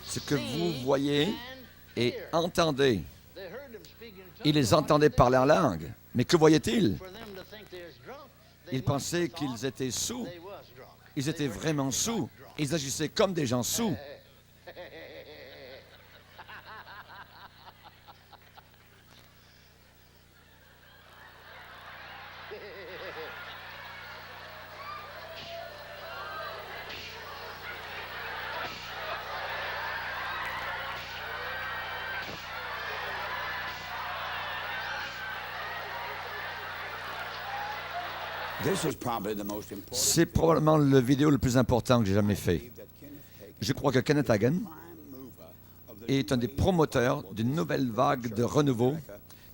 Ce que vous voyez et entendez. Ils les entendaient parler en langue. Mais que voyaient-ils? Ils pensaient qu'ils étaient saouls. Ils étaient vraiment saouls. Ils agissaient comme des gens saouls. C'est probablement le vidéo le plus important que j'ai jamais fait. Je crois que Kenneth Hagin est un des promoteurs d'une nouvelle vague de renouveau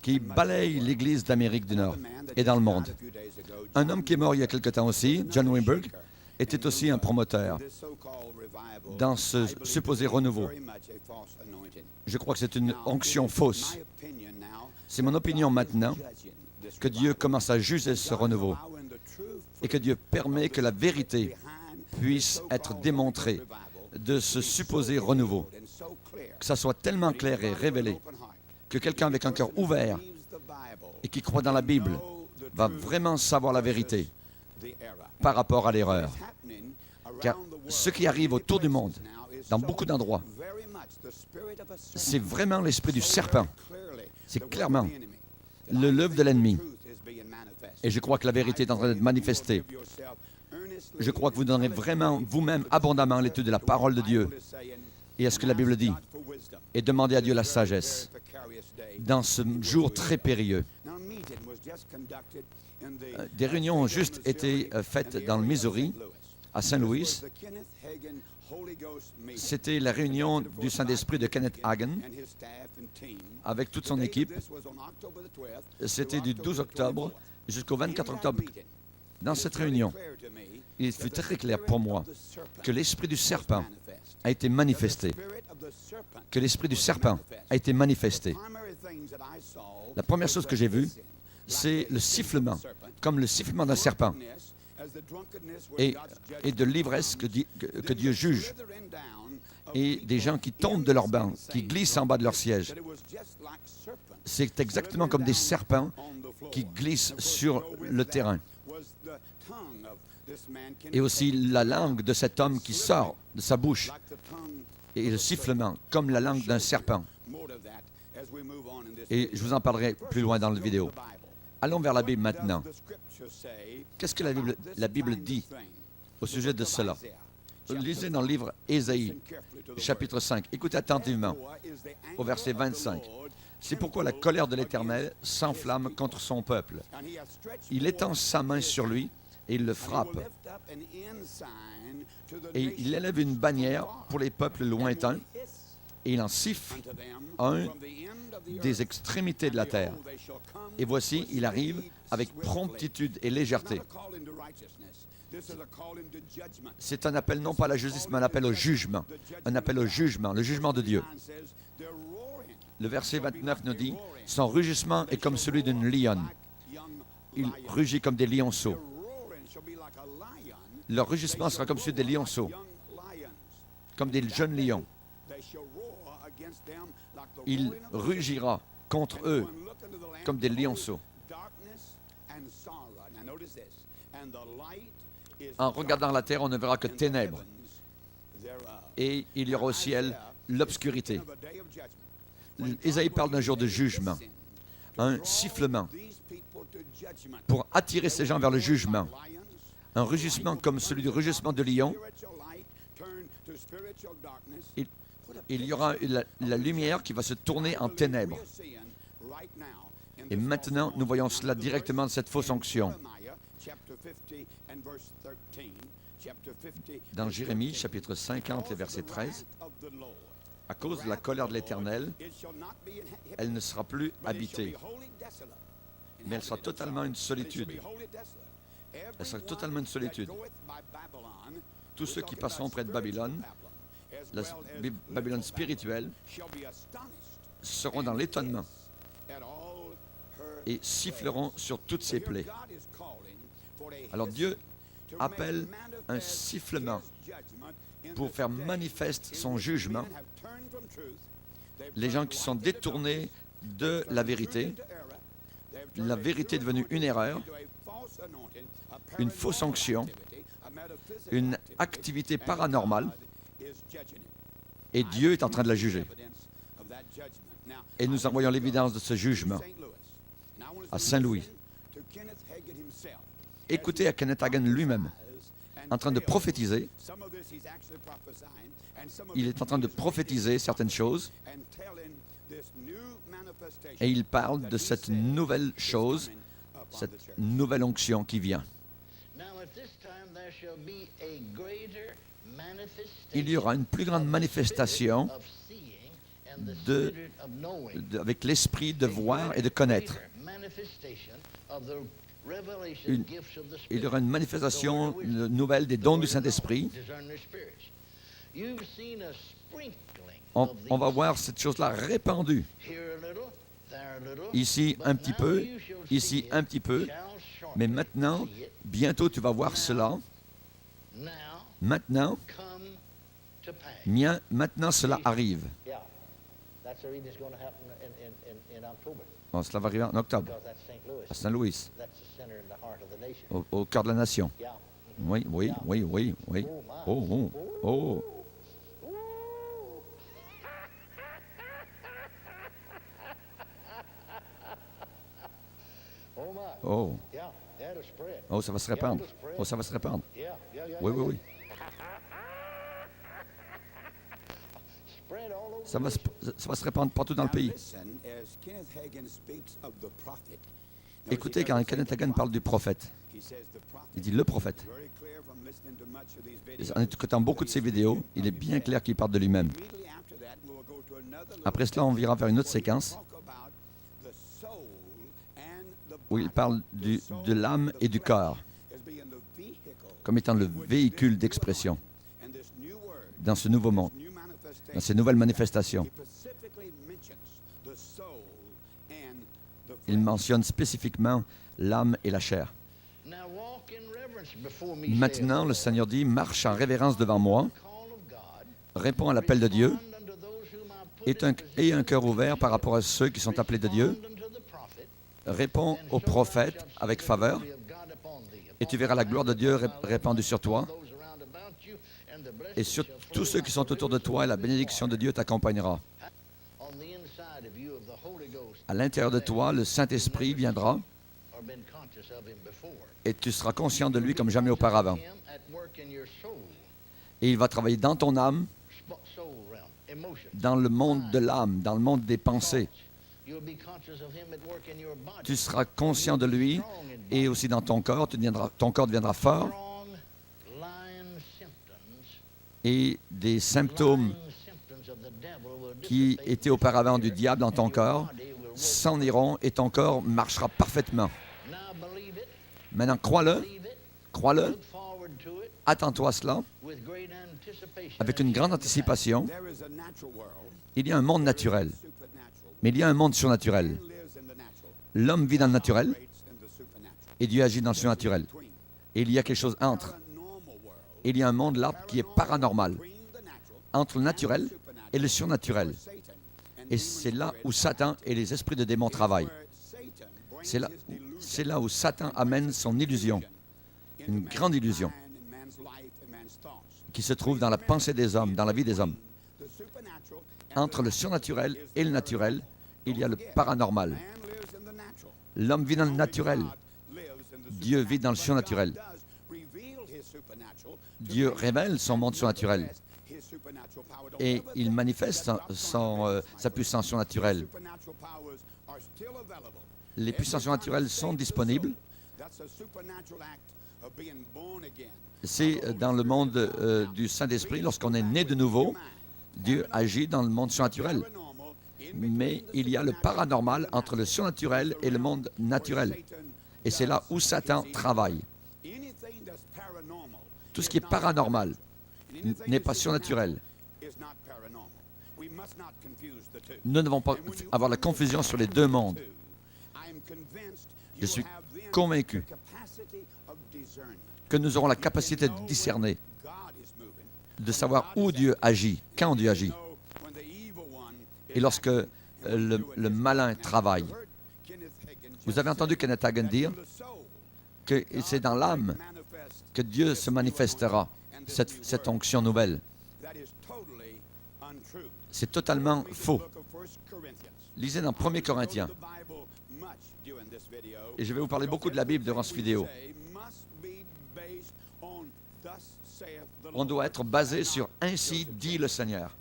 qui balaye l'Église d'Amérique du Nord et dans le monde. Un homme qui est mort il y a quelque temps aussi, John Wimberg, était aussi un promoteur dans ce supposé renouveau. Je crois que c'est une onction fausse. C'est mon opinion maintenant que Dieu commence à juger ce renouveau et que Dieu permet que la vérité puisse être démontrée de ce supposé renouveau. Que ça soit tellement clair et révélé que quelqu'un avec un cœur ouvert et qui croit dans la Bible va vraiment savoir la vérité par rapport à l'erreur. Car ce qui arrive autour du monde, dans beaucoup d'endroits, c'est vraiment l'esprit du serpent. C'est clairement l'œuvre de l'ennemi. Et je crois que la vérité est en train d'être manifestée. Je crois que vous donnerez vraiment vous-même abondamment l'étude de la parole de Dieu et à ce que la Bible dit. Et demandez à Dieu la sagesse dans ce jour très périlleux. Des réunions ont juste été faites dans le Missouri, à Saint-Louis. C'était la réunion du Saint-Esprit de Kenneth Hagin avec toute son équipe. C'était du 12 octobre jusqu'au 24 octobre. Dans cette réunion, il fut très clair pour moi que l'esprit du serpent a été manifesté. Que l'esprit du serpent a été manifesté. La première chose que j'ai vue, c'est le sifflement, comme le sifflement d'un serpent, et de l'ivresse que Dieu juge, et des gens qui tombent de leur banc, qui glissent en bas de leur siège. C'est exactement comme des serpents qui glissent sur le terrain. Et aussi la langue de cet homme qui sort de sa bouche, et le sifflement, comme la langue d'un serpent. Et je vous en parlerai plus loin dans la vidéo. Allons vers la Bible maintenant. Qu'est-ce que la Bible dit au sujet de cela? Lisez dans le livre Ésaïe, chapitre 5. Écoutez attentivement au verset 25. C'est pourquoi la colère de l'Éternel s'enflamme contre son peuple. Il étend sa main sur lui et il le frappe. Et il élève une bannière pour les peuples lointains et il en siffle un des extrémités de la terre. Et voici, il arrive avec promptitude et légèreté. C'est un appel non pas à la justice, mais un appel au jugement. Un appel au jugement, le jugement de Dieu. Le verset 29 nous dit, « Son rugissement est comme celui d'une lionne. Il rugit comme des lionceaux. » Leur rugissement sera comme celui des lionceaux, comme des jeunes lions. Il rugira contre eux comme des lionceaux. En regardant la terre, on ne verra que ténèbres. Et il y aura au ciel l'obscurité. Ésaïe parle d'un jour de jugement, un sifflement pour attirer ces gens vers le jugement. Un rugissement comme celui du rugissement de lion. Il y aura la lumière qui va se tourner en ténèbres. Et maintenant, nous voyons cela directement de cette fausse onction. Dans Jérémie, chapitre 50 et verset 13, à cause de la colère de l'Éternel, elle ne sera plus habitée, mais elle sera totalement une solitude. Elle sera totalement une solitude. Tous ceux qui passeront près de Babylone, la Babylone spirituelle, seront dans l'étonnement et siffleront sur toutes ses plaies. Alors Dieu appelle un sifflement pour faire manifeste son jugement. Les gens qui sont détournés de la vérité est devenue une erreur, une fausse onction, une activité paranormale, et Dieu est en train de la juger. Et nous envoyons l'évidence de ce jugement à Saint-Louis. Écoutez à Kenneth Hagin lui-même, en train de prophétiser. Il est en train de prophétiser certaines choses et il parle de cette nouvelle chose, cette nouvelle onction qui vient. Il y aura une plus grande manifestation avec l'esprit de voir et de connaître. Il y aura une manifestation nouvelle des dons du Saint-Esprit. On va voir cette chose-là répandue. Ici un petit peu, ici un petit peu, mais maintenant, bientôt tu vas voir cela. Maintenant, cela arrive. Bon, cela va arriver en octobre, à Saint-Louis, au cœur de la nation. Oui, oui, oui, oui, oui. Oh, oh, oh. Oh. Oh, ça va se répandre. Oh, ça va se répandre. Oui, oui, oui. Ça va se répandre partout dans le pays. Écoutez, quand Kenneth Hagin parle du prophète, il dit le prophète. En écoutant beaucoup de ses vidéos, il est bien clair qu'il parle de lui-même. Après cela, on ira vers une autre séquence où il parle de l'âme et du corps comme étant le véhicule d'expression dans ce nouveau monde, dans ces nouvelles manifestations. Il mentionne spécifiquement l'âme et la chair. Maintenant, le Seigneur dit, marche en révérence devant moi, réponds à l'appel de Dieu, et un cœur ouvert par rapport à ceux qui sont appelés de Dieu. Réponds aux prophètes avec faveur, et tu verras la gloire de Dieu répandue sur toi, et sur tous ceux qui sont autour de toi, et la bénédiction de Dieu t'accompagnera. À l'intérieur de toi, le Saint-Esprit viendra, et tu seras conscient de lui comme jamais auparavant. Et il va travailler dans ton âme, dans le monde de l'âme, dans le monde des pensées. Tu seras conscient de lui et aussi dans ton corps, ton corps deviendra fort et des symptômes qui étaient auparavant du diable dans ton corps s'en iront et ton corps marchera parfaitement. Maintenant, crois-le, attends-toi à cela avec une grande anticipation. Il y a un monde naturel. Mais il y a un monde surnaturel. L'homme vit dans le naturel et Dieu agit dans le surnaturel. Et il y a quelque chose entre. Il y a un monde là qui est paranormal, entre le naturel et le surnaturel. Et c'est là où Satan et les esprits de démons travaillent. C'est là où Satan amène son illusion, une grande illusion, qui se trouve dans la pensée des hommes, dans la vie des hommes. Entre le surnaturel et le naturel, il y a le paranormal. L'homme vit dans le naturel. Dieu vit dans le surnaturel. Dieu révèle son monde surnaturel. Et il manifeste sa puissance surnaturelle. Les puissances surnaturelles sont disponibles. C'est dans le monde du Saint-Esprit, lorsqu'on est né de nouveau, Dieu agit dans le monde surnaturel. Mais il y a le paranormal entre le surnaturel et le monde naturel. Et c'est là où Satan travaille. Tout ce qui est paranormal n'est pas surnaturel. Nous ne devons pas avoir la confusion sur les deux mondes. Je suis convaincu que nous aurons la capacité de discerner de savoir où Dieu agit, quand Dieu agit. Et lorsque le malin travaille. Vous avez entendu Kenneth Hagin dire que c'est dans l'âme que Dieu se manifestera, cette onction nouvelle. C'est totalement faux. Lisez dans 1 Corinthiens. Et je vais vous parler beaucoup de la Bible durant cette vidéo. On doit être basé sur « Ainsi dit le Seigneur ».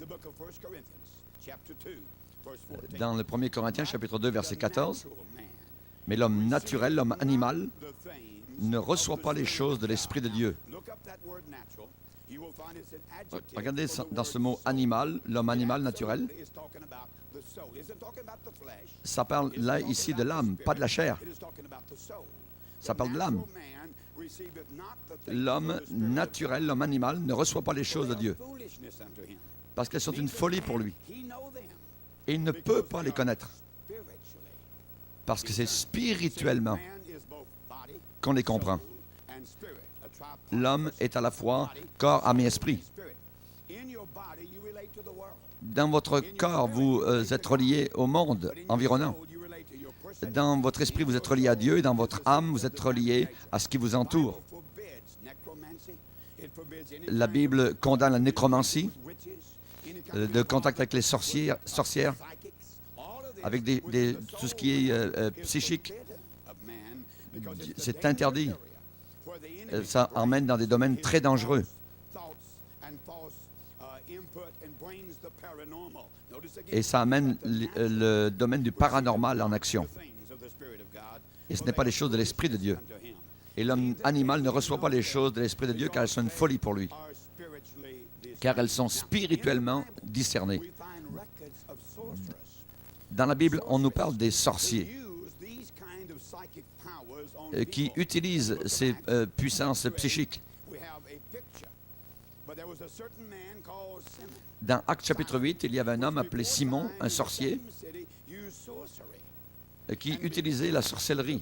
Dans le 1 Corinthiens, chapitre 2, verset 14. Mais l'homme naturel, l'homme animal, ne reçoit pas les choses de l'Esprit de Dieu. Regardez dans ce mot animal, l'homme animal naturel. Ça parle là, ici, de l'âme, pas de la chair. Ça parle de l'âme. L'homme naturel, l'homme animal, ne reçoit pas les choses de Dieu. Parce qu'elles sont une folie pour lui. Et il ne peut pas les connaître. Parce que c'est spirituellement qu'on les comprend. L'homme est à la fois corps, âme et esprit. Dans votre corps, vous êtes relié au monde environnant. Dans votre esprit, vous êtes relié à Dieu. Et dans votre âme, vous êtes relié à ce qui vous entoure. La Bible condamne la nécromancie, le contact avec les sorcières, avec tout ce qui est psychique. C'est interdit. Ça emmène dans des domaines très dangereux. Et ça amène le domaine du paranormal en action. Et ce n'est pas les choses de l'Esprit de Dieu. Et l'homme animal ne reçoit pas les choses de l'Esprit de Dieu car elles sont une folie pour lui. Car elles sont spirituellement discernées. Dans la Bible, on nous parle des sorciers qui utilisent ces puissances psychiques. Dans Actes chapitre 8, il y avait un homme appelé Simon, un sorcier, qui utilisait la sorcellerie,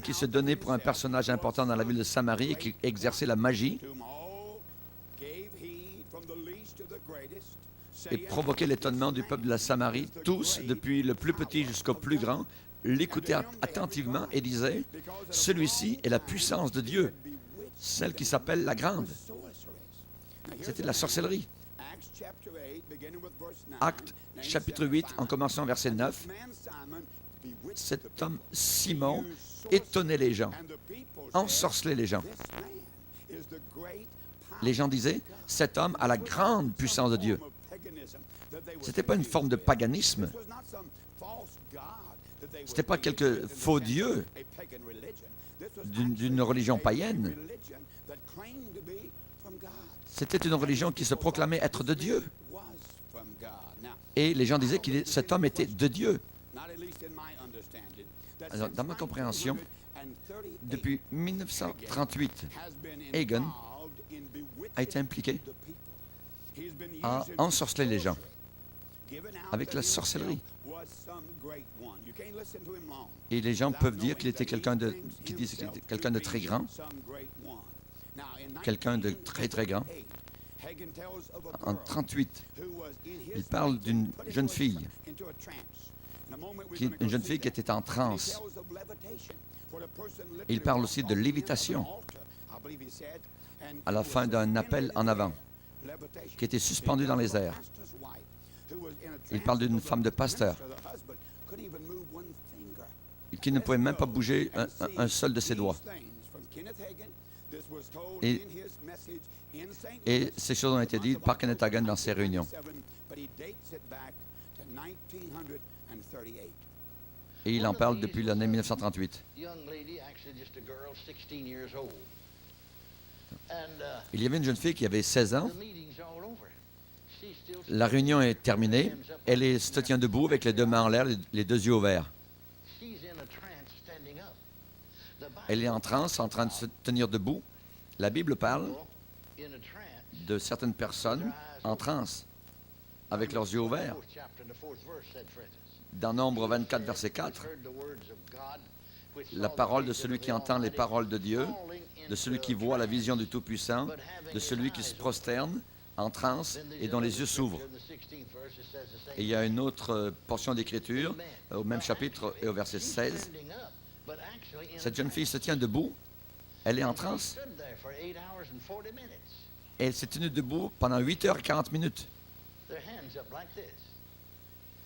qui se donnait pour un personnage important dans la ville de Samarie et qui exerçait la magie et provoquait l'étonnement du peuple de la Samarie. Tous, depuis le plus petit jusqu'au plus grand, l'écoutaient attentivement et disaient « Celui-ci est la puissance de Dieu, celle qui s'appelle la Grande. » C'était de la sorcellerie. Actes chapitre 8, en commençant verset 9. Cet homme Simon étonnait les gens, ensorcelait les gens. Les gens disaient, cet homme a la grande puissance de Dieu. Ce n'était pas une forme de paganisme. Ce n'était pas quelque faux dieu d'une religion païenne. C'était une religion qui se proclamait être de Dieu. Et les gens disaient que cet homme était de Dieu. Alors, dans ma compréhension, depuis 1938, Hagin a été impliqué à ensorceler les gens avec la sorcellerie. Et les gens peuvent dire qu'il était quelqu'un de très grand, quelqu'un de très très grand. En 1938, il parle d'une jeune fille, une jeune fille qui était en transe. Il parle aussi de lévitation à la fin d'un appel en avant, qui était suspendue dans les airs. Il parle d'une femme de pasteur qui ne pouvait même pas bouger un seul de ses doigts. Et ces choses ont été dites par Kenneth Hagin dans ses réunions. Et il en parle depuis l'année 1938. Il y avait une jeune fille qui avait 16 ans. La réunion est terminée. Elle se tient debout avec les deux mains en l'air, les deux yeux ouverts. Elle est en transe, en train de se tenir debout. La Bible parle de certaines personnes en transe, avec leurs yeux ouverts. Dans Nombre 24, verset 4, la parole de celui qui entend les paroles de Dieu, de celui qui voit la vision du Tout-Puissant, de celui qui se prosterne en transe et dont les yeux s'ouvrent. Et il y a une autre portion d'écriture, au même chapitre et au verset 16. Cette jeune fille se tient debout, elle est en transe, et elle s'est tenue debout pendant 8 heures et 40 minutes.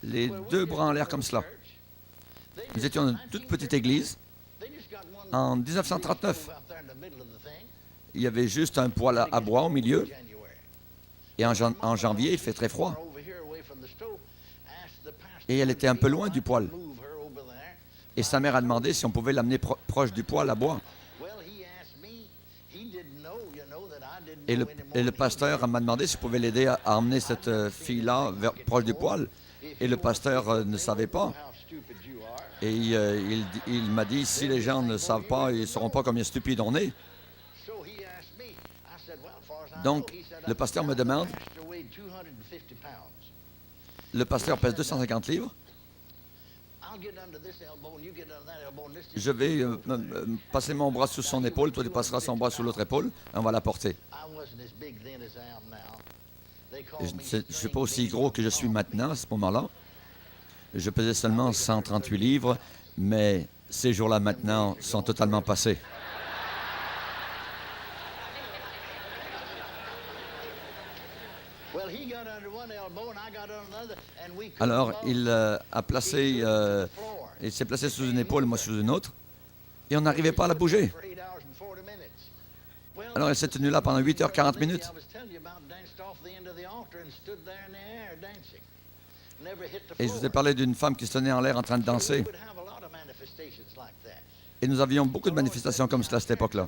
Les deux bras en l'air comme cela. Nous étions dans une toute petite église. En 1939, il y avait juste un poêle à bois au milieu. Et en janvier, il fait très froid. Et elle était un peu loin du poêle. Et sa mère a demandé si on pouvait l'amener proche du poêle à bois. Et le pasteur m'a demandé si je pouvais l'aider à emmener cette fille-là proche du poêle. Et le pasteur ne savait pas. Et il m'a dit, si les gens ne savent pas, ils ne sauront pas combien stupide on est. Donc, le pasteur me demande, le pasteur pèse 250 livres. Je vais passer mon bras sous son épaule, toi tu passeras son bras sous l'autre épaule, et on va la porter. Je ne suis pas aussi gros que je suis maintenant, à ce moment-là. Je pesais seulement 138 livres, mais ces jours-là maintenant sont totalement passés. Alors, il s'est placé sous une épaule, moi sous une autre, et on n'arrivait pas à la bouger. Alors, elle s'est tenue là pendant 8 heures 40 minutes. Et je vous ai parlé d'une femme qui se tenait en l'air en train de danser. Et nous avions beaucoup de manifestations comme cela à cette époque-là.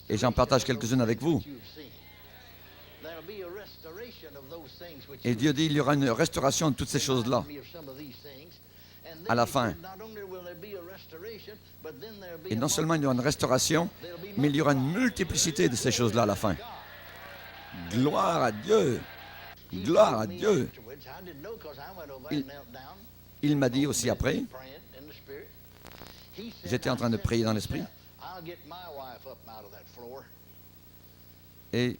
Et j'en partage quelques-unes avec vous. Et Dieu dit, il y aura une restauration de toutes ces choses-là à la fin. Et non seulement il y aura une restauration, mais il y aura une multiplicité de ces choses-là à la fin. Gloire à Dieu! Gloire à Dieu! Il m'a dit aussi après, j'étais en train de prier dans l'esprit, et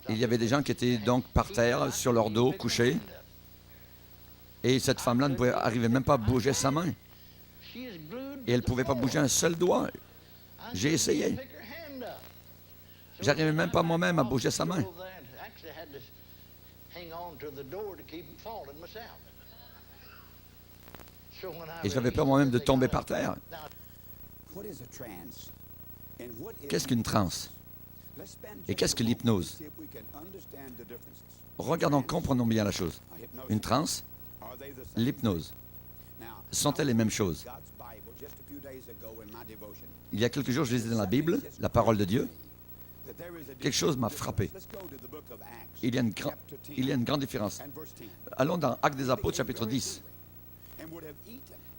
il y avait des gens qui étaient donc par terre, sur leur dos, couchés, et cette femme-là ne pouvait arriver même pas à bouger sa main. Et elle ne pouvait pas bouger un seul doigt. J'ai essayé. J'arrivais même pas moi-même à bouger sa main. Et j'avais peur moi-même de tomber par terre. Qu'est-ce qu'une transe? Et qu'est-ce que l'hypnose? Regardons, comprenons bien la chose. Une transe, l'hypnose, sont-elles les mêmes choses? Il y a quelques jours, je lisais dans la Bible, la parole de Dieu. Quelque chose m'a frappé. Il y a une grande différence. Allons dans Actes des Apôtres, chapitre 10.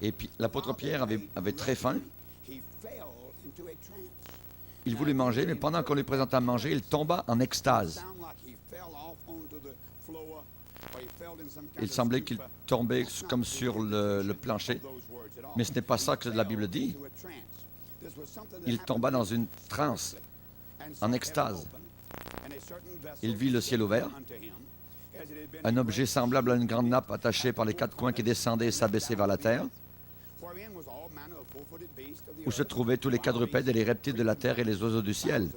Et puis, l'apôtre Pierre avait très faim. Il voulait manger, mais pendant qu'on lui présentait à manger, il tomba en extase. Il semblait qu'il tombait comme sur le plancher. Mais ce n'est pas ça que la Bible dit. Il tomba dans une transe, en extase. Il vit le ciel ouvert, un objet semblable à une grande nappe attachée par les quatre coins qui descendait et s'abaissait vers la terre, où se trouvaient tous les quadrupèdes et les reptiles de la terre et les oiseaux du ciel.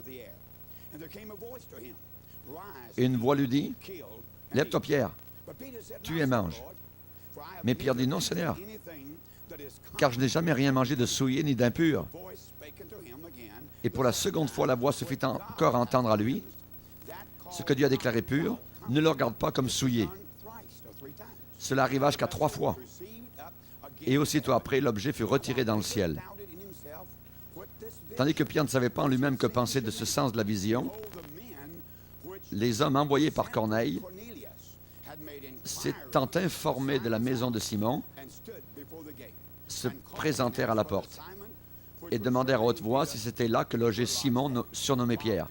Et une voix lui dit, « Lève-toi, Pierre, tue et mange. » Mais Pierre dit, « Non, Seigneur, car je n'ai jamais rien mangé de souillé ni d'impur. » Et pour la seconde fois, la voix se fit encore entendre à lui. « Ce que Dieu a déclaré pur, ne le regarde pas comme souillé. » Cela arriva jusqu'à 3 fois. Et aussitôt après, l'objet fut retiré dans le ciel. Tandis que Pierre ne savait pas en lui-même que penser de ce sens de la vision, les hommes envoyés par Corneille, s'étant informés de la maison de Simon, se présentèrent à la porte et demandèrent à haute voix si c'était là que logeait Simon, surnommé Pierre.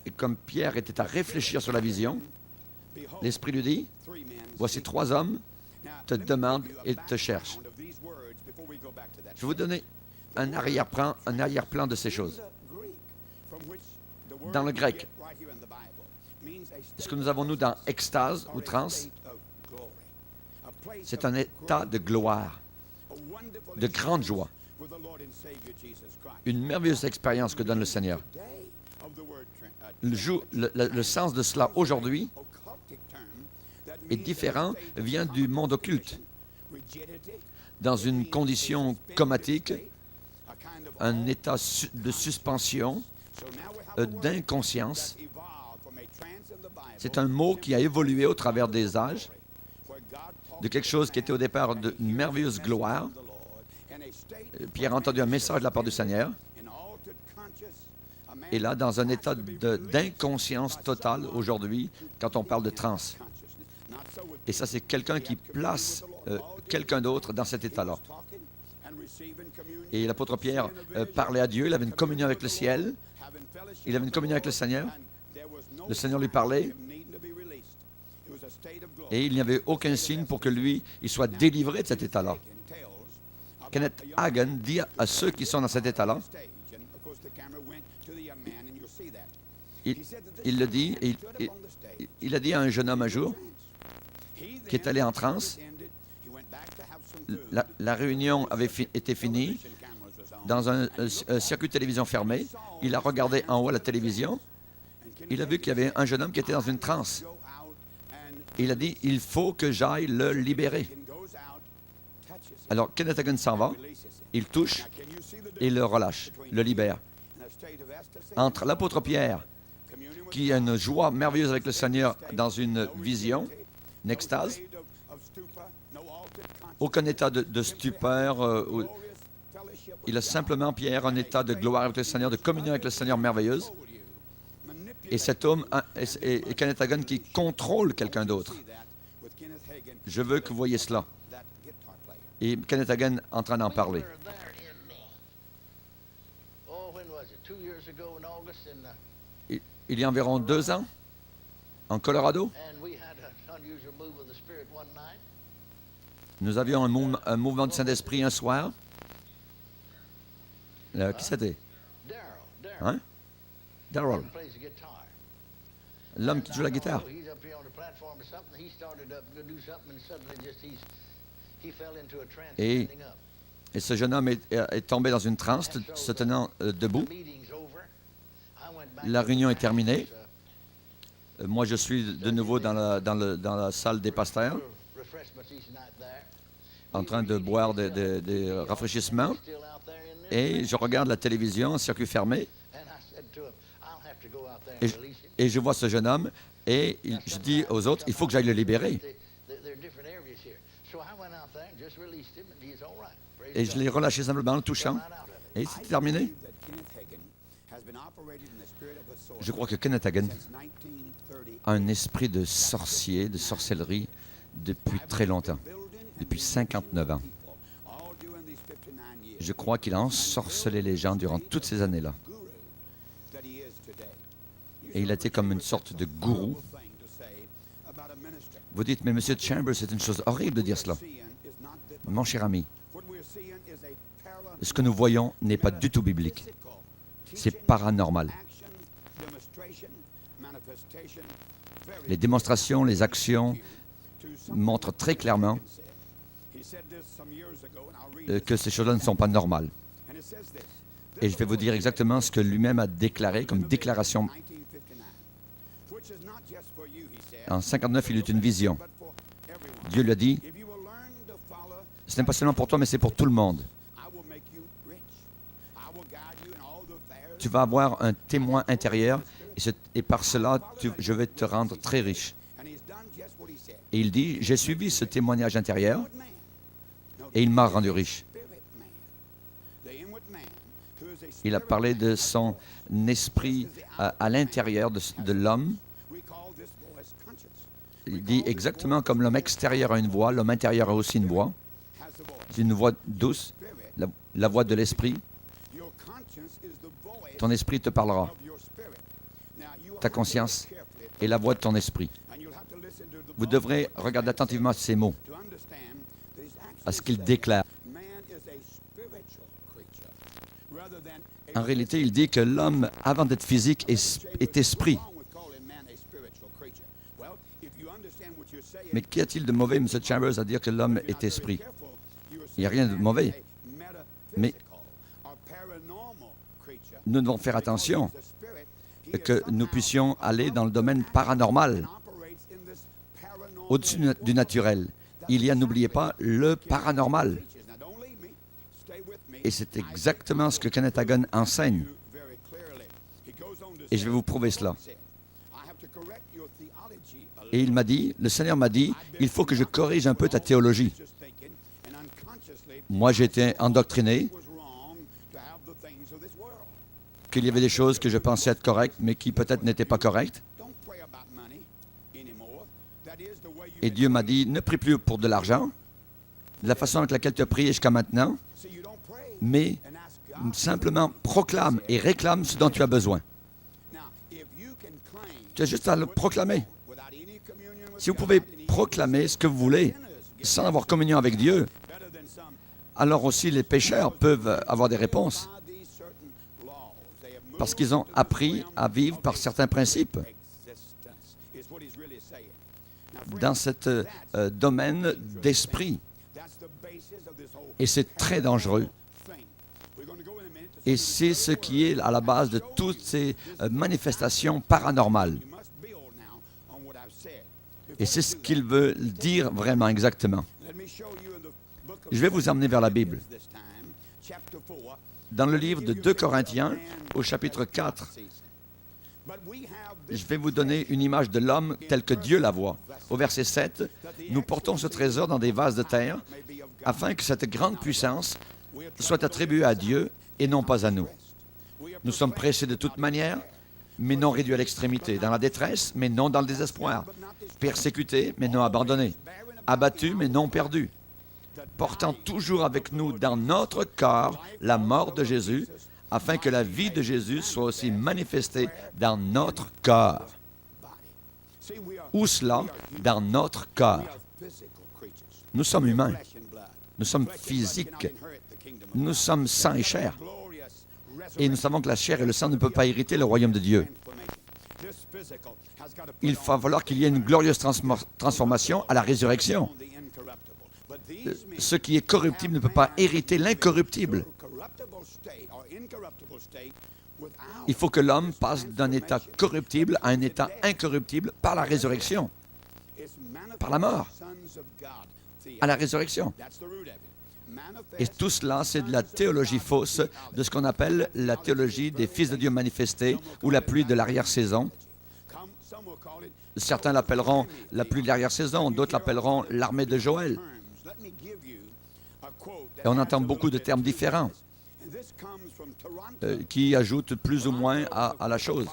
Et comme Pierre était à réfléchir sur la vision, l'Esprit lui dit, « Voici 3 hommes te demande et te cherche. Je vais vous donner un arrière-plan de ces choses. Dans le grec, ce que nous avons, nous, dans extase ou transe, c'est un état de gloire, de grande joie, une merveilleuse expérience que donne le Seigneur. Le sens de cela aujourd'hui est différent, vient du monde occulte. Dans une condition comatique, un état de suspension, d'inconscience. C'est un mot qui a évolué au travers des âges, de quelque chose qui était au départ d'une merveilleuse gloire. Pierre a entendu un message de la part du Seigneur. Et là, dans un état d'inconscience totale aujourd'hui, quand on parle de transe. Et ça, c'est quelqu'un qui place quelqu'un d'autre dans cet état-là. Et l'apôtre Pierre parlait à Dieu, il avait une communion avec le ciel, il avait une communion avec le Seigneur. Le Seigneur lui parlait. Et il n'y avait aucun signe pour que lui, il soit délivré de cet état-là. Kenneth Hagin dit à ceux qui sont dans cet état-là, il le dit, il a dit à un jeune homme un jour, qui est allé en transe, la réunion avait été finie, dans un circuit de télévision fermé, il a regardé en haut à la télévision, il a vu qu'il y avait un jeune homme qui était dans une transe. Il a dit, il faut que j'aille le libérer. Alors, Kenneth Hagin s'en va, il touche et le relâche, le libère. Entre l'apôtre Pierre, qui a une joie merveilleuse avec le Seigneur dans une vision, une extase, aucun état de stupeur, il a simplement, Pierre, un état de gloire avec le Seigneur, de communion avec le Seigneur merveilleuse. Et cet homme est Kenneth Hagin qui contrôle quelqu'un d'autre. Je veux que vous voyez cela. Et Kenneth Hagin est en train d'en parler. Il y a environ 2 ans, en Colorado, nous avions un mouvement du Saint-Esprit un soir. Qui c'était? Hein? Darrell. L'homme qui joue la guitare. Et ce jeune homme est tombé dans une transe, se tenant debout. La réunion est terminée. Moi, je suis de nouveau dans la salle des pasteurs, en train de boire des rafraîchissements. Et je regarde la télévision en circuit fermé. Et je vois ce jeune homme. Et je dis aux autres, il faut que j'aille le libérer. Et je l'ai relâché simplement en le touchant. Et c'est terminé. Je crois que Kenneth Hagin a un esprit de sorcier, de sorcellerie, depuis très longtemps, depuis 59 ans. Je crois qu'il a ensorcelé les gens durant toutes ces années-là. Et il a été comme une sorte de gourou. Vous dites, mais M. Chambers, c'est une chose horrible de dire cela. Mon cher ami, ce que nous voyons n'est pas du tout biblique. C'est paranormal. Les démonstrations, les actions montrent très clairement que ces choses-là ne sont pas normales. Et je vais vous dire exactement ce que lui-même a déclaré comme déclaration. En 59, il eut une vision. Dieu lui a dit, ce n'est pas seulement pour toi, mais c'est pour tout le monde. Tu vas avoir un témoin intérieur et par cela, je vais te rendre très riche. Et il dit, j'ai suivi ce témoignage intérieur et il m'a rendu riche. Il a parlé de son esprit à l'intérieur de l'homme. Il dit exactement comme l'homme extérieur a une voix, l'homme intérieur a aussi une voix. C'est une voix douce, la voix de l'esprit. Ton esprit te parlera. ta conscience et la voix de ton esprit. Vous devrez regarder attentivement ces mots, à ce qu'il déclare. En réalité, il dit que l'homme, avant d'être physique, est esprit. Mais qu'y a-t-il de mauvais, M. Chambers, à dire que l'homme est esprit? Il n'y a rien de mauvais. Mais nous devons faire attention que nous puissions aller dans le domaine paranormal, au-dessus du naturel. Il y a, n'oubliez pas, le paranormal. Et c'est exactement ce que Kenneth Hagin enseigne. Et je vais vous prouver cela. Et il m'a dit, le Seigneur m'a dit, il faut que je corrige un peu ta théologie. Moi, j'étais endoctriné qu'il y avait des choses que je pensais être correctes, mais qui peut-être n'étaient pas correctes. Et Dieu m'a dit, ne prie plus pour de l'argent, de la façon avec laquelle tu as prié jusqu'à maintenant, mais simplement proclame et réclame ce dont tu as besoin. Tu as juste à le proclamer. Si vous pouvez proclamer ce que vous voulez sans avoir communion avec Dieu, alors aussi les pécheurs peuvent avoir des réponses. Parce qu'ils ont appris à vivre par certains principes. Dans ce domaine d'esprit. Et c'est très dangereux. Et c'est ce qui est à la base de toutes ces manifestations paranormales. Et c'est ce qu'il veut dire vraiment exactement. Je vais vous emmener vers la Bible. Dans le livre de 2 Corinthiens, au chapitre 4, je vais vous donner une image de l'homme tel que Dieu la voit. Au verset 7, « Nous portons ce trésor dans des vases de terre, afin que cette grande puissance soit attribuée à Dieu et non pas à nous. Nous sommes pressés de toute manière, mais non réduits à l'extrémité, dans la détresse, mais non dans le désespoir, persécutés, mais non abandonnés, abattus, mais non perdus, portant toujours avec nous dans notre corps la mort de Jésus, afin que la vie de Jésus soit aussi manifestée dans notre corps. » Où cela? Dans notre corps. Nous sommes humains. Nous sommes physiques. Nous sommes sang et chair. Et nous savons que la chair et le sang ne peuvent pas hériter le royaume de Dieu. Il va falloir qu'il y ait une glorieuse transformation à la résurrection. Ce qui est corruptible ne peut pas hériter l'incorruptible. Il faut que l'homme passe d'un état corruptible à un état incorruptible par la résurrection, par la mort, à la résurrection. Et tout cela, c'est de la théologie fausse, de ce qu'on appelle la théologie des fils de Dieu manifestés, ou la pluie de l'arrière-saison. Certains l'appelleront la pluie de l'arrière-saison, d'autres l'appelleront l'armée de Joël. Et on entend beaucoup de termes différents qui ajoutent plus ou moins à la chose.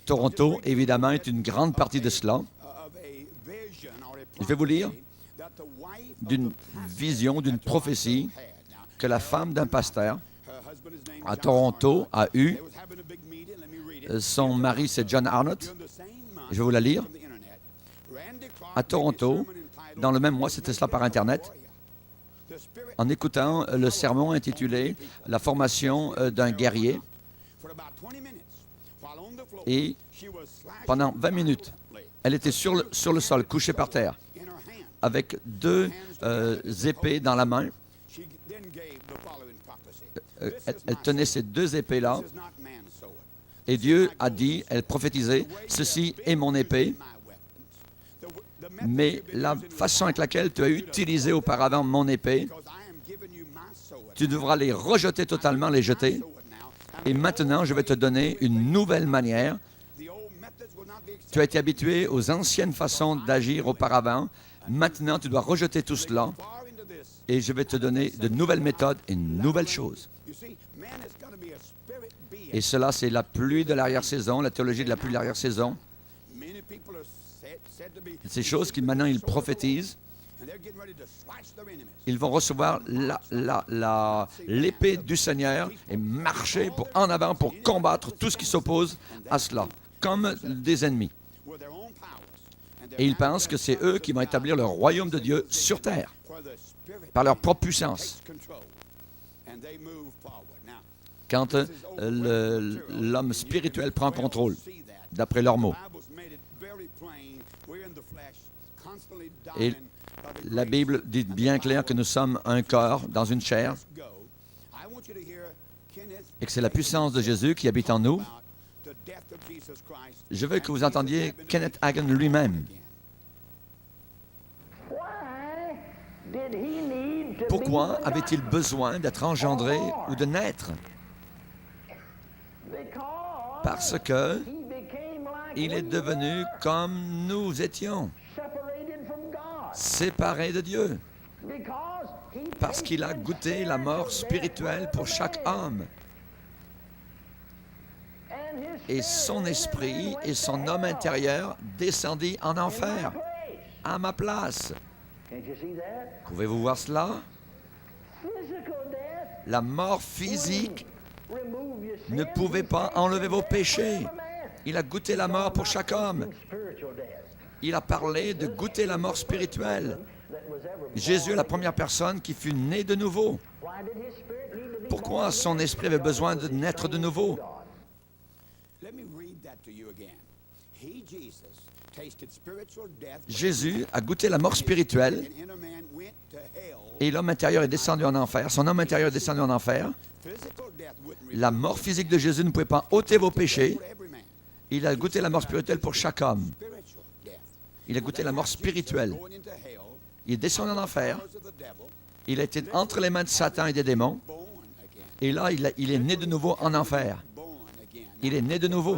Toronto, évidemment, est une grande partie de cela. Je vais vous lire d'une vision, d'une prophétie que la femme d'un pasteur à Toronto a eue. Son mari, c'est John Arnott. Je vais vous la lire. À Toronto, dans le même mois, c'était cela par Internet, en écoutant le sermon intitulé « La formation d'un guerrier ». Et pendant 20 minutes, elle était sur le sol, couchée par terre, avec deux épées dans la main. Elle tenait ces deux épées-là. Et Dieu a dit, elle prophétisait, « Ceci est mon épée ». Mais la façon avec laquelle tu as utilisé auparavant mon épée, tu devras les rejeter totalement, les jeter. Et maintenant, je vais te donner une nouvelle manière. Tu as été habitué aux anciennes façons d'agir auparavant. Maintenant, tu dois rejeter tout cela. Et je vais te donner de nouvelles méthodes et une nouvelle chose. Et cela, c'est la pluie de l'arrière-saison, la théologie de la pluie de l'arrière-saison. Ces choses qui maintenant ils prophétisent Ils vont recevoir l'épée du Seigneur et marcher en avant pour combattre tout ce qui s'oppose à cela, comme des ennemis. Et ils pensent que c'est eux qui vont établir le royaume de Dieu sur terre, par leur propre puissance. Quand l'homme spirituel prend contrôle, d'après leurs mots. Et la Bible dit bien clair que nous sommes un corps dans une chair et que c'est la puissance de Jésus qui habite en nous. Je veux que vous entendiez Kenneth Hagin lui-même. Pourquoi avait-il besoin d'être engendré ou de naître? Parce que il est devenu comme nous étions, séparés de Dieu, parce qu'il a goûté la mort spirituelle pour chaque homme. Et son esprit et son homme intérieur descendit en enfer, à ma place. Pouvez-vous voir cela? La mort physique ne pouvait pas enlever vos péchés. Il a goûté la mort pour chaque homme. Il a parlé de goûter la mort spirituelle. Jésus est la première personne qui fut née de nouveau. Pourquoi son esprit avait besoin de naître de nouveau? Jésus a goûté la mort spirituelle et l'homme intérieur est descendu en enfer. Son homme intérieur est descendu en enfer. La mort physique de Jésus ne pouvait pas ôter vos péchés. Il a goûté la mort spirituelle pour chaque homme. Il a goûté la mort spirituelle. Il est descendu en enfer. Il a été entre les mains de Satan et des démons. Et là, il est né de nouveau en enfer. Il est né de nouveau.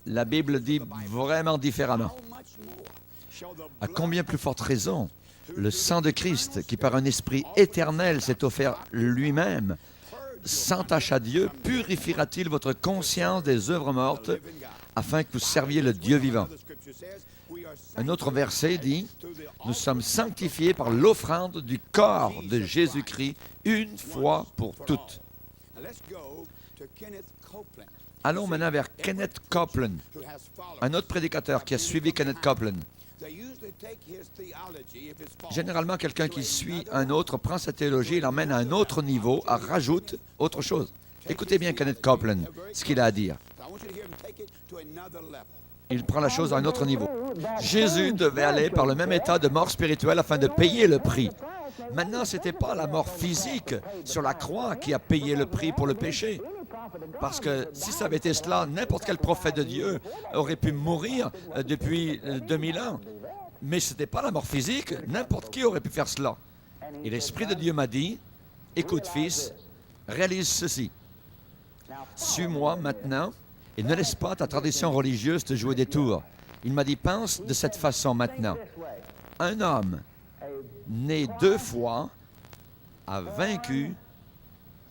La Bible dit vraiment différemment. À combien plus forte raison, le sang de Christ, qui par un esprit éternel s'est offert lui-même, sans tache à Dieu, purifiera-t-il votre conscience des œuvres mortes, afin que vous serviez le Dieu vivant? Un autre verset dit, « Nous sommes sanctifiés par l'offrande du corps de Jésus-Christ, une fois pour toutes. » Allons maintenant vers Kenneth Copeland, un autre prédicateur qui a suivi Kenneth Copeland. Généralement, quelqu'un qui suit un autre prend sa théologie et l'emmène à un autre niveau, rajoute autre chose. Écoutez bien Kenneth Copeland, ce qu'il a à dire. Il prend la chose à un autre niveau. Jésus devait aller par le même état de mort spirituelle afin de payer le prix. Maintenant, ce n'était pas la mort physique sur la croix qui a payé le prix pour le péché. Parce que si ça avait été cela, n'importe quel prophète de Dieu aurait pu mourir depuis 2000 ans. Mais ce n'était pas la mort physique, n'importe qui aurait pu faire cela. Et l'Esprit de Dieu m'a dit, « Écoute, fils, réalise ceci. Suis-moi maintenant et ne laisse pas ta tradition religieuse te jouer des tours. » Il m'a dit, « Pense de cette façon maintenant. Un homme né 2 fois a vaincu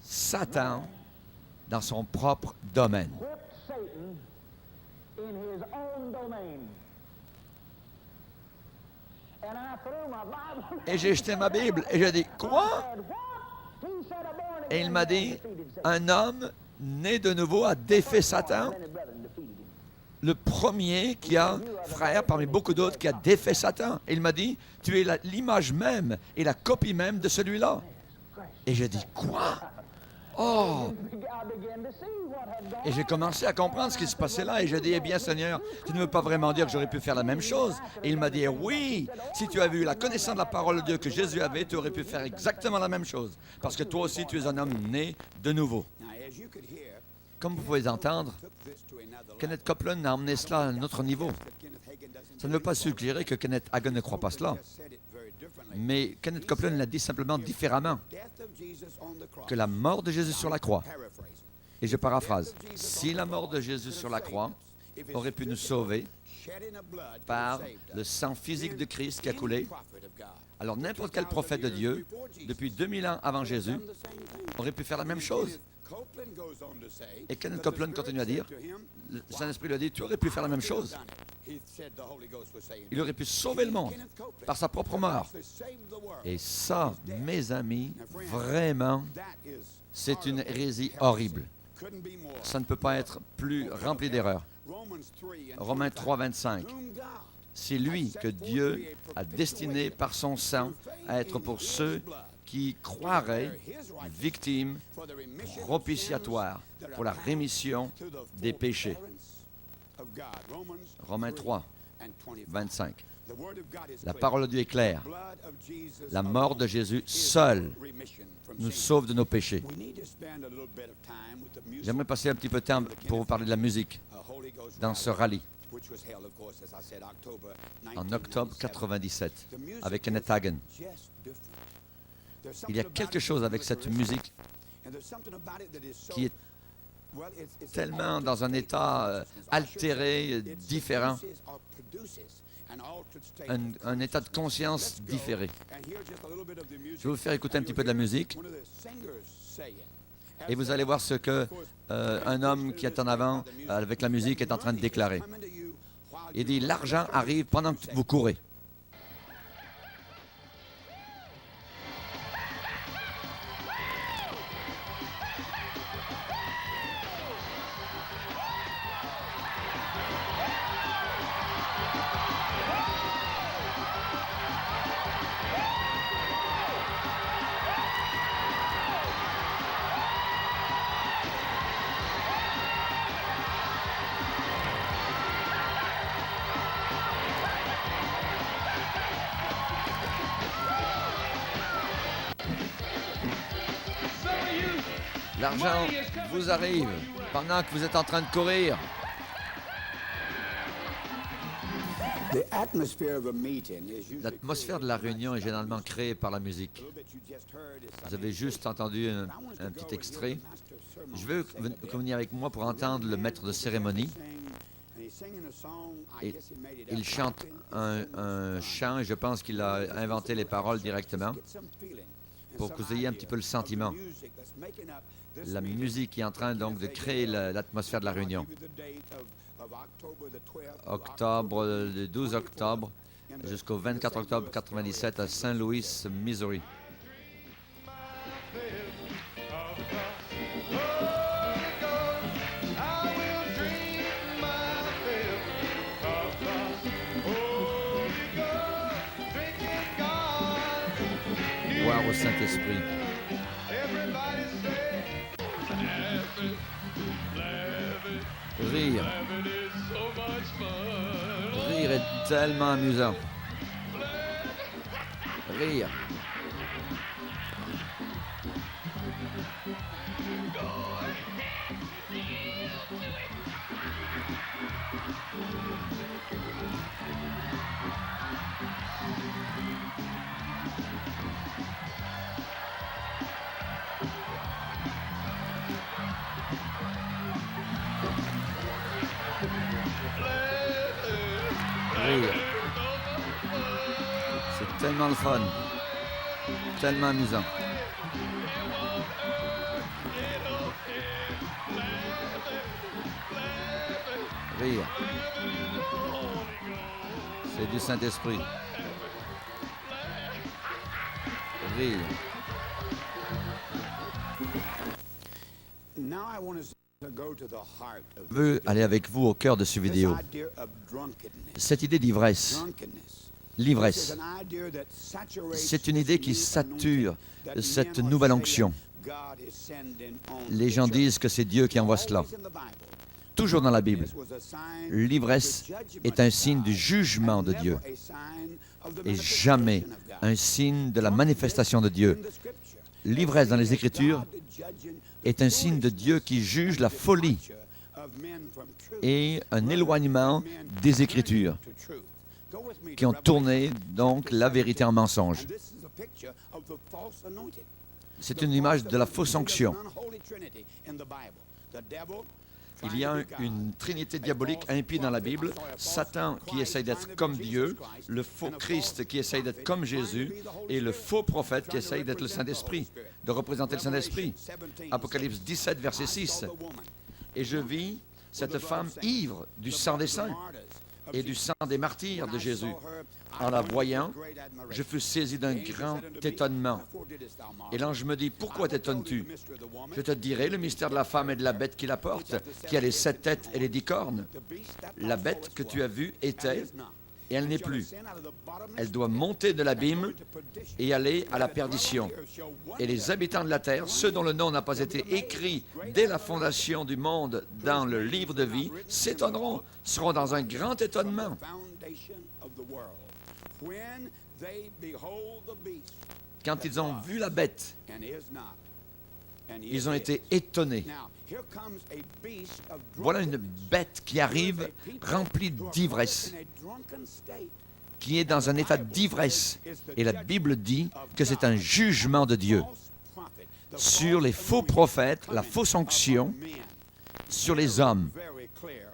Satan dans son propre domaine. » Et j'ai jeté ma Bible et j'ai dit, « Quoi? » Et il m'a dit, « Un homme né de nouveau a défait Satan. » Le premier qui a, frère, parmi beaucoup d'autres, qui a défait Satan. Et il m'a dit, « Tu es l'image même et la copie même de celui-là. » Et j'ai dit, « Quoi? » Oh! Et j'ai commencé à comprendre ce qui se passait là. Et j'ai dit, eh bien, Seigneur, tu ne veux pas vraiment dire que j'aurais pu faire la même chose? Et il m'a dit, oui, si tu avais eu la connaissance de la parole de Dieu que Jésus avait, tu aurais pu faire exactement la même chose. Parce que toi aussi, tu es un homme né de nouveau. Comme vous pouvez entendre, Kenneth Copeland a emmené cela à un autre niveau. Ça ne veut pas suggérer que Kenneth Hagin ne croit pas cela. Mais Kenneth Copeland l'a dit simplement différemment, que la mort de Jésus sur la croix, et je paraphrase, si la mort de Jésus sur la croix aurait pu nous sauver par le sang physique de Christ qui a coulé, alors n'importe quel prophète de Dieu, depuis 2000 ans avant Jésus, aurait pu faire la même chose. Et Kenneth Copeland continue à dire, le Saint-Esprit lui a dit, tu aurais pu faire la même chose. Il aurait pu sauver le monde par sa propre mort. Et ça, mes amis, vraiment, c'est une hérésie horrible. Ça ne peut pas être plus rempli d'erreurs. Romains 3, 25. C'est lui que Dieu a destiné par son sang à être pour ceux qui croiraient victimes propitiatoires pour la rémission des péchés. Romains 3, 25. La parole de Dieu est claire. La mort de Jésus seule nous sauve de nos péchés. J'aimerais passer un petit peu de temps pour vous parler de la musique dans ce rallye en octobre 97 avec Kenneth Hagin. Il y a quelque chose avec cette musique qui est tellement dans un état altéré, différent, un état de conscience différé. Je vais vous faire écouter un petit peu de la musique et vous allez voir ce que un homme qui est en avant avec la musique est en train de déclarer. Il dit, l'argent arrive pendant que vous courez. L'argent vous arrive pendant que vous êtes en train de courir. L'atmosphère de la réunion est généralement créée par la musique. Vous avez juste entendu un petit extrait. Je veux que vous veniez avec moi pour entendre le maître de cérémonie. Et il chante un chant et je pense qu'il a inventé les paroles directement pour que vous ayez un petit peu le sentiment. La musique qui est en train donc de créer l'atmosphère de la réunion. Octobre, le 12 octobre jusqu'au 24 octobre 97 à Saint Louis, Missouri. Boire au Saint-Esprit. Rire. Rire est tellement amusant. Rire. Rire. C'est tellement le fun. Tellement amusant. Rire. C'est du Saint-Esprit. Rire. Je veux aller avec vous au cœur de cette vidéo. Cette idée d'ivresse. L'ivresse. C'est une idée qui sature cette nouvelle onction. Les gens disent que c'est Dieu qui envoie cela. Toujours dans la Bible, l'ivresse est un signe du jugement de Dieu et jamais un signe de la manifestation de Dieu. L'ivresse dans les Écritures est un signe de Dieu qui juge la folie et un éloignement des Écritures qui ont tourné donc la vérité en mensonge. C'est une image de la fausse onction. Il y a une trinité diabolique impie dans la Bible. Satan qui essaye d'être comme Dieu, le faux Christ qui essaye d'être comme Jésus et le faux prophète qui essaye d'être le Saint-Esprit, de représenter le Saint-Esprit. Apocalypse 17, verset 6. Et je vis cette femme ivre du sang des saints et du sang des martyrs de Jésus. En la voyant, je fus saisi d'un grand étonnement. Et l'ange me dit, pourquoi t'étonnes-tu? Je te dirai le mystère de la femme et de la bête qui la porte, qui a les 7 têtes et les 10 cornes. La bête que tu as vue était, et elle n'est plus. Elle doit monter de l'abîme et aller à la perdition. Et les habitants de la terre, ceux dont le nom n'a pas été écrit dès la fondation du monde dans le livre de vie, s'étonneront, seront dans un grand étonnement. Quand ils ont vu la bête, ils ont été étonnés. Voilà une bête qui arrive remplie d'ivresse, qui est dans un état d'ivresse. Et la Bible dit que c'est un jugement de Dieu sur les faux prophètes, la fausse onction, sur les hommes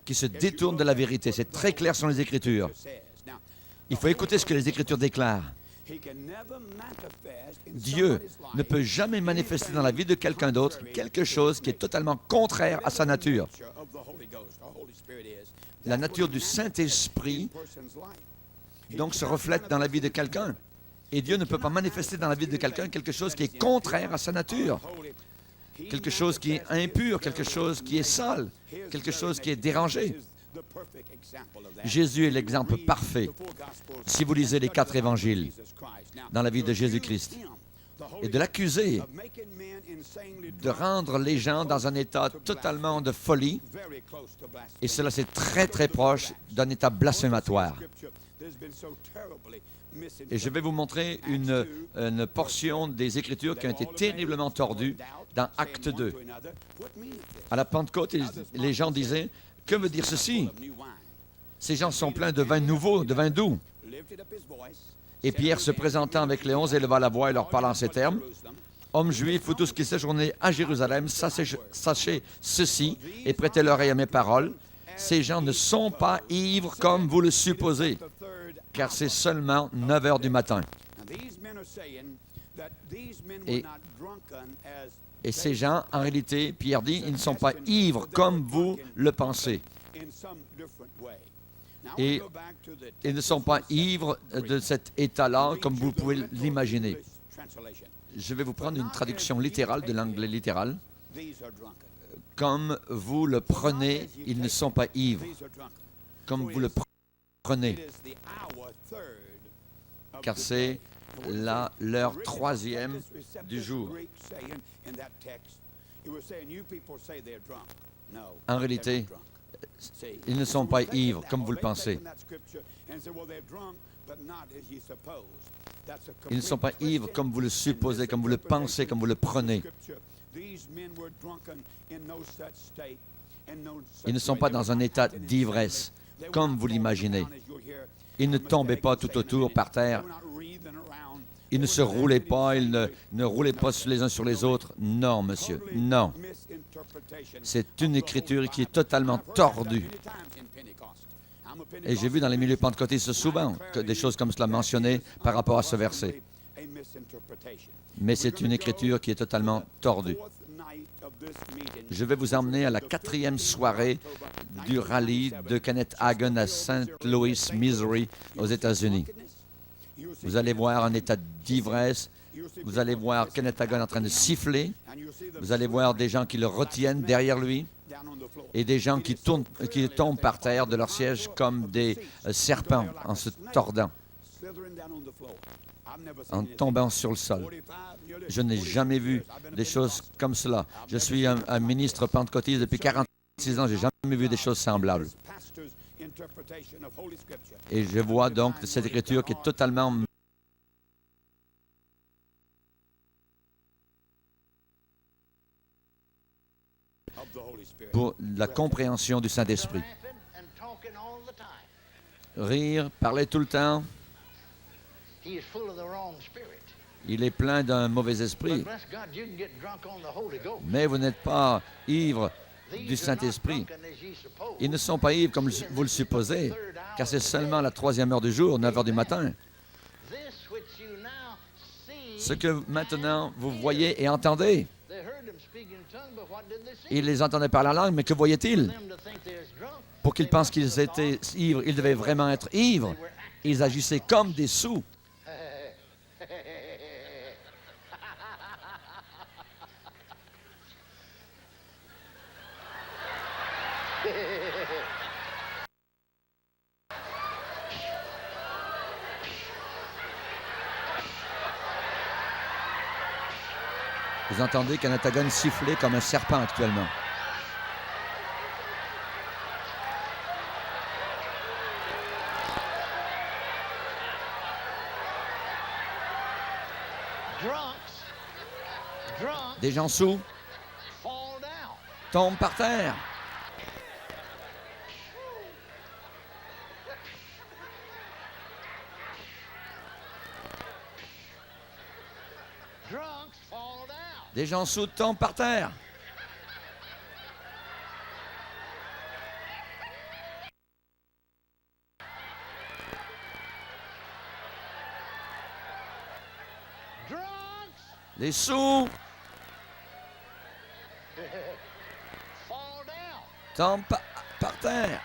qui se détournent de la vérité. C'est très clair sur les Écritures. Il faut écouter ce que les Écritures déclarent. Dieu ne peut jamais manifester dans la vie de quelqu'un d'autre quelque chose qui est totalement contraire à sa nature. La nature du Saint-Esprit, donc, se reflète dans la vie de quelqu'un. Et Dieu ne peut pas manifester dans la vie de quelqu'un quelque chose qui est contraire à sa nature. Quelque chose qui est impur, quelque chose qui est sale, quelque chose qui est dérangé. Jésus est l'exemple parfait. Si vous lisez les 4 évangiles dans la vie de Jésus-Christ, et de l'accuser de rendre les gens dans un état totalement de folie, et cela c'est très très proche d'un état blasphématoire. Et je vais vous montrer une portion des Écritures qui ont été terriblement tordues dans Acte 2. À la Pentecôte, les gens disaient, que veut dire ceci? Ces gens sont pleins de vin nouveau, de vin doux. Et Pierre, se présentant avec les 11, éleva la voix et leur parla en ces termes. Hommes juifs, vous tous qui séjournez à Jérusalem, sachez ceci et prêtez l'oreille à mes paroles. Ces gens ne sont pas ivres comme vous le supposez, car c'est seulement 9 heures du matin. Et ces gens, en réalité, Pierre dit, ils ne sont pas ivres comme vous le pensez. Et ils ne sont pas ivres de cet état-là, comme vous pouvez l'imaginer. Je vais vous prendre une traduction littérale de l'anglais littéral. Comme vous le prenez, ils ne sont pas ivres. Comme vous le prenez. Car c'est l'heure 3e du jour. En réalité, ils ne sont pas ivres, comme vous le pensez. Ils ne sont pas ivres comme vous le supposez, comme vous le pensez, comme vous le prenez. Ils ne sont pas dans un état d'ivresse, comme vous l'imaginez. Ils ne tombaient pas tout autour par terre. Ils ne se roulaient pas, ils ne roulaient pas les uns sur les autres. Non, monsieur, non. C'est une écriture qui est totalement tordue. Et j'ai vu dans les milieux pentecôtistes souvent que des choses comme cela mentionnées par rapport à ce verset. Mais c'est une écriture qui est totalement tordue. Je vais vous emmener à la 4e soirée du rallye de Kenneth Hagin à St. Louis, Missouri, aux États-Unis. Vous allez voir un état d'ivresse. Vous allez voir Kenneth Hagin en train de siffler. Vous allez voir des gens qui le retiennent derrière lui et des gens qui tombent par terre de leur siège comme des serpents en se tordant, en tombant sur le sol. Je n'ai jamais vu des choses comme cela. Je suis un ministre pentecôtiste depuis 46 ans. Je n'ai jamais vu des choses semblables. Et je vois donc cette écriture qui est totalement pour la compréhension du Saint-Esprit. Rire, parler tout le temps. Il est plein d'un mauvais esprit. Mais vous n'êtes pas ivre du Saint-Esprit. Ils ne sont pas ivres comme vous le supposez, car c'est seulement la 3e heure du jour, 9 heures du matin. Ce que maintenant vous voyez et entendez. Ils les entendaient parler en langue, mais que voyaient-ils? pour qu'ils pensent qu'ils étaient ivres. Ils devaient vraiment être ivres. Ils agissaient comme des soûls. Vous entendez Kenneth Hagin siffler comme un serpent actuellement. Des gens sous tombent par terre. Des gens sous tombent par terre. Les sous tombent par terre.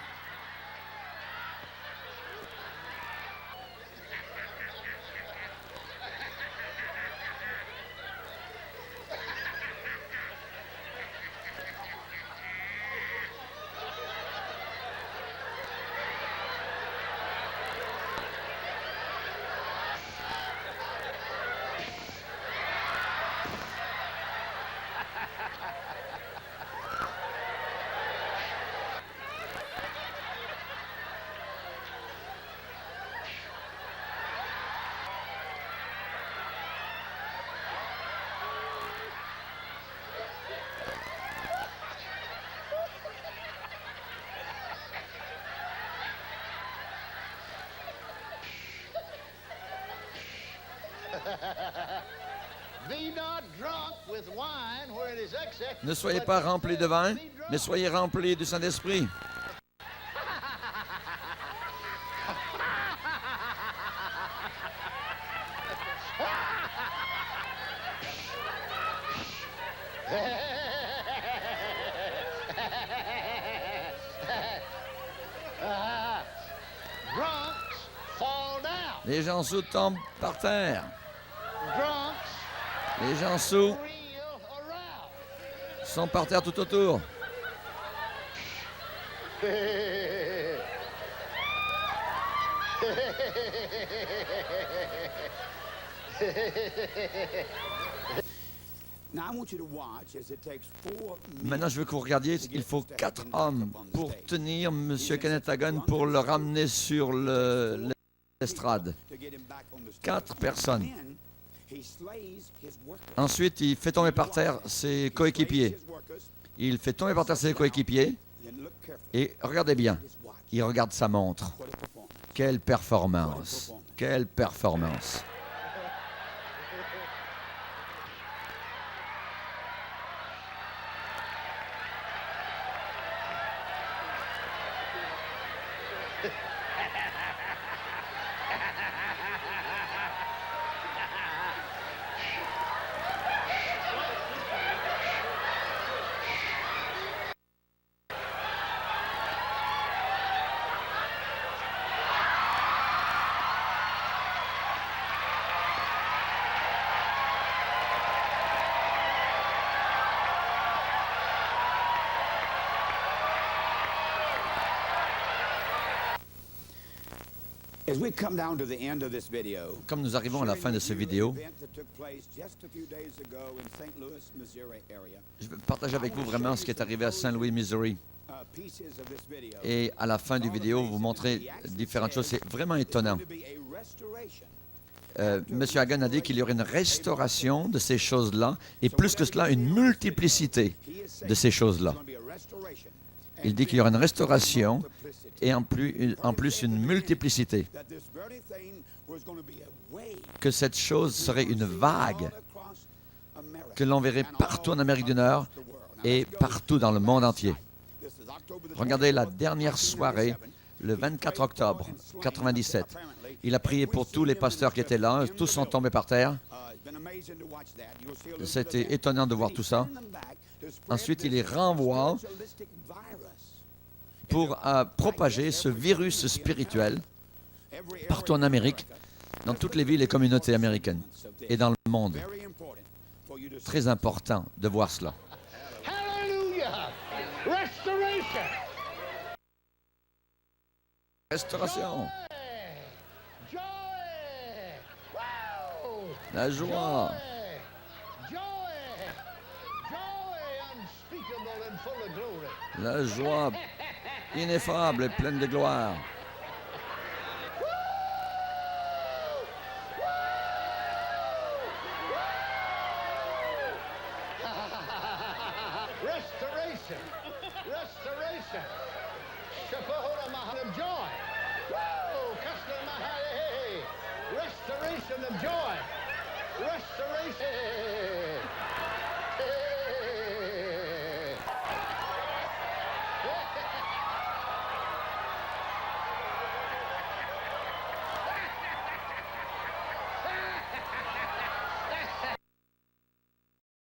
Ne soyez pas remplis de vin, mais soyez remplis du Saint-Esprit. Les gens sous tombent par terre. Les gens sous sont par terre tout autour. Maintenant, je veux que vous regardiez, il faut 4 hommes pour tenir M. Kenneth Hagin, pour le ramener sur l'estrade. 4 personnes. Ensuite, il fait tomber par terre ses coéquipiers. Il fait tomber par terre ses coéquipiers. Et regardez bien, il regarde sa montre. Quelle performance! Quelle performance! Comme nous arrivons à la fin de cette vidéo, je vais partager avec vous vraiment ce qui est arrivé à Saint-Louis, Missouri. Et à la fin du vidéo, vous montrer différentes choses. C'est vraiment étonnant. M. Hagin a dit qu'il y aurait une restauration de ces choses-là, et plus que cela, une multiplicité de ces choses-là. Il dit qu'il y aura une restauration et en plus une multiplicité. Que cette chose serait une vague que l'on verrait partout en Amérique du Nord et partout dans le monde entier. Regardez la dernière soirée, le 24 octobre 97. Il a prié pour tous les pasteurs qui étaient là. Tous sont tombés par terre. C'était étonnant de voir tout ça. Ensuite, il les renvoie pour propager ce virus spirituel partout en Amérique, dans toutes les villes et communautés américaines et dans le monde. Très important de voir cela. Hallelujah! Restoration! Restauration, Joy! Wow! la joie, Joy! Joy unspeakable and full of glory. la joie ineffable et pleine de gloire. Restoration! Restoration! Shapahora Mahalam joy! Woo! Kasta Mahale! Restoration of joy! Restoration!